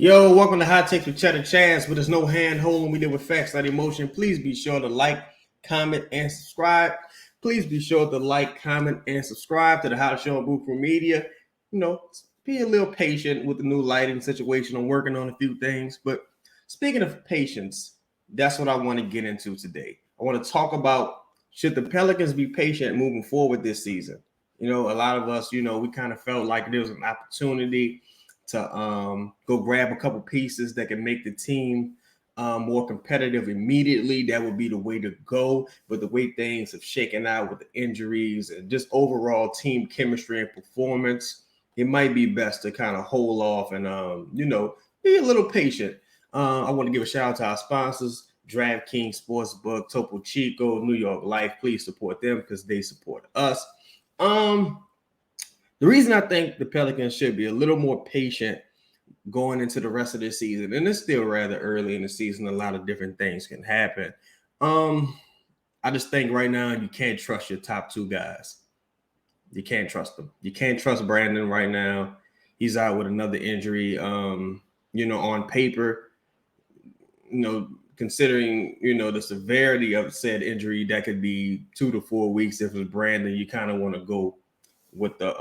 Yo, welcome to High Takes with Cheddar Chance, but there's no hand holding. We deal with facts, not emotion. Please be sure to like, comment, and subscribe. Please be sure to like, comment, and subscribe to the How to Show and Booth for Media. Be a little patient with the new lighting situation. I'm working on a few things. But speaking of patience, that's what I want to get into today. I want to talk about should the Pelicans be patient moving forward this season? A lot of us, we kind of felt like there was an opportunity to go grab a couple pieces that can make the team more competitive immediately. That would be the way to go. But the way things have shaken out with the injuries and just overall team chemistry and performance, it might be best to kind of hold off and, be a little patient. I want to give a shout out to our sponsors, DraftKings Sportsbook, Topo Chico, New York Life. Please support them because they support us. The reason I think the Pelicans should be a little more patient going into the rest of this season, and it's still rather early in the season, a lot of different things can happen. I just think right now you can't trust your top two guys. You can't trust them. You can't trust Brandon right now. He's out with another injury. On paper, considering, the severity of said injury, that could be 2 to 4 weeks. If it's Brandon, you kind of want to go with the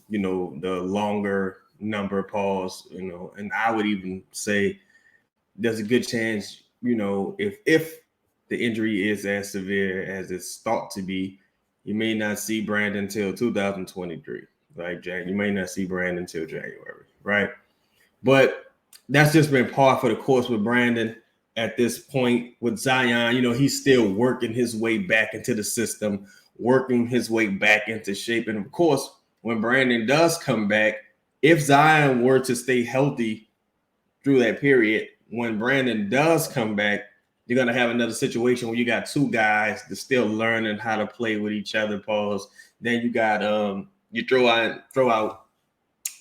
the longer number pause, and I would even say there's a good chance, if the injury is as severe as it's thought to be, you may not see Brandon until 2023. Like, you may not see Brandon until January, right? But that's just been par for the course with Brandon at this point. With Zion, he's still working his way back into the system, working his way back into shape. And of course, when Brandon does come back, if Zion were to stay healthy through that period, when Brandon does come back, you're going to have another situation where you got two guys that's still learning how to play with each other, pause. Then you got, you throw out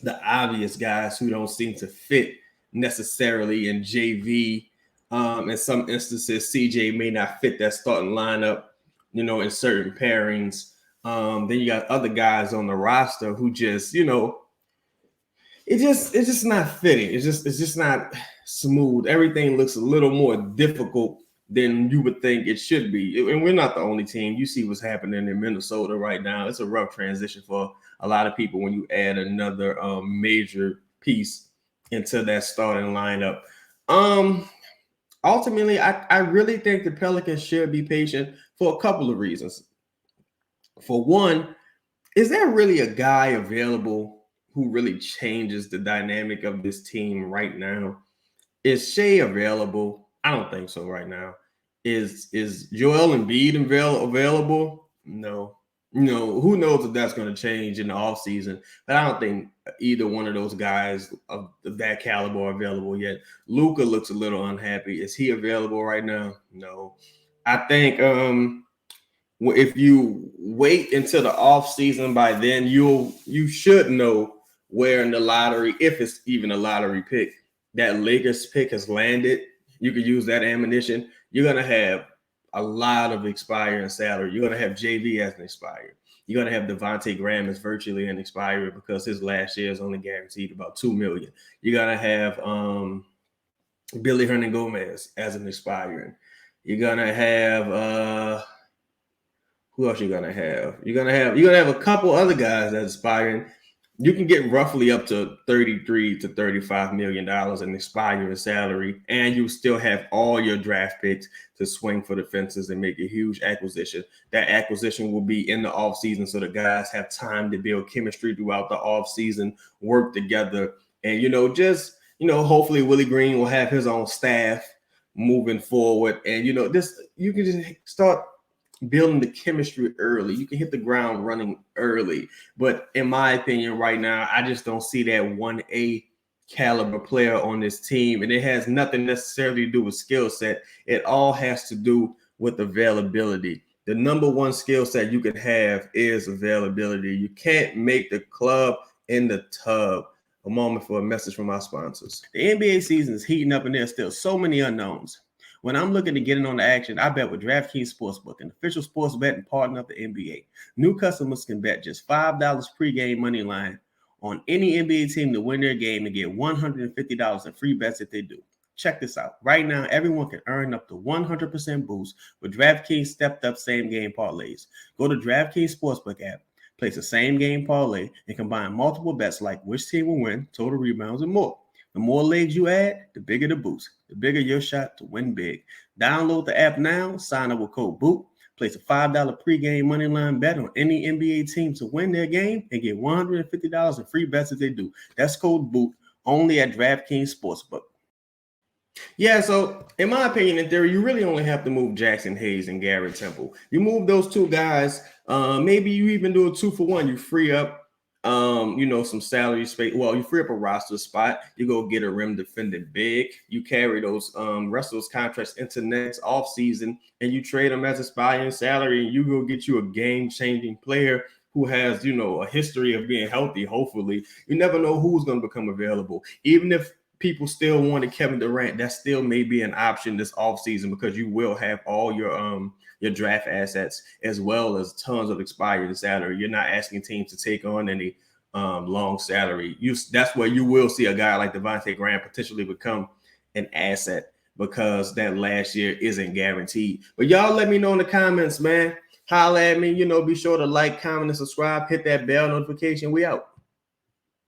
the obvious guys who don't seem to fit necessarily in JV. In some instances, CJ may not fit that starting lineup, in certain pairings. Then you got other guys on the roster who just, it's just not fitting. It's just not smooth. Everything looks a little more difficult than you would think it should be. And we're not the only team. You see what's happening in Minnesota right now. It's a rough transition for a lot of people when you add another major piece into that starting lineup. Ultimately, I really think the Pelicans should be patient for a couple of reasons. For one, is there really a guy available who really changes the dynamic of this team right now? Is Shea available? I don't think so right now. Is Joel Embiid available? No. Who knows if that's going to change in the offseason. But I don't think either one of those guys of that caliber are available yet. Luka looks a little unhappy. Is he available right now? No. I think if you wait until the offseason, by then you should know where in the lottery, if it's even a lottery pick, that Lakers pick has landed. You could use that ammunition. You're going to have a lot of expiring salary. You're going to have JV as an expired. You're going to have Devontae Graham as virtually an expired because his last year is only guaranteed about $2 million. You're going to have Billy Hernangomez as an expiring. You're going to have who else you're going to have? You're going to have a couple other guys that's expiring. You can get roughly up to $33 to $35 million in expiring salary, and you still have all your draft picks to swing for the fences and make a huge acquisition. That acquisition will be in the offseason, so the guys have time to build chemistry throughout the offseason, work together, and, hopefully Willie Green will have his own staff moving forward. And, you can just start building the chemistry early. You can hit the ground running early. But in my opinion, right now, I just don't see that 1A caliber player on this team. And it has nothing necessarily to do with skill set. It all has to do with availability. The number one skill set you can have is availability. You can't make the club in the tub. A moment for a message from our sponsors. The NBA season is heating up and there's still so many unknowns. When I'm looking to get in on the action, I bet with DraftKings Sportsbook, an official sports betting partner of the NBA. New customers can bet just $5 pregame money line on any NBA team to win their game and get $150 in free bets if they do. Check this out. Right now, everyone can earn up to 100% boost with DraftKings stepped up same game parlays. Go to DraftKings Sportsbook app, place a same game parlay, and combine multiple bets like which team will win, total rebounds, and more. The more legs you add, the bigger the boost, the bigger your shot to win big. Download the app now, sign up with code BOOT, place a $5 pregame moneyline bet on any NBA team to win their game, and get $150 in free bets if they do. That's code BOOT, only at DraftKings Sportsbook. Yeah, so in my opinion, in theory, you really only have to move Jackson Hayes and Garrett Temple. You move those two guys, maybe you even do a 2-for-1. You free up some salary space. Well, you free up a roster spot. You go get a rim defending big. You carry those rest of those contracts into next offseason, and you trade them as a spy in salary, and you go get you a game-changing player who has, a history of being healthy, hopefully. You never know who's going to become available. Even if people still wanted Kevin Durant, that still may be an option this offseason because you will have all your draft assets as well as tons of expired salary. You're not asking teams to take on any long salary. That's where you will see a guy like Devontae Graham potentially become an asset because that last year isn't guaranteed. But y'all let me know in the comments, man. Holla at me. Be sure to like, comment, and subscribe. Hit that bell notification. We out.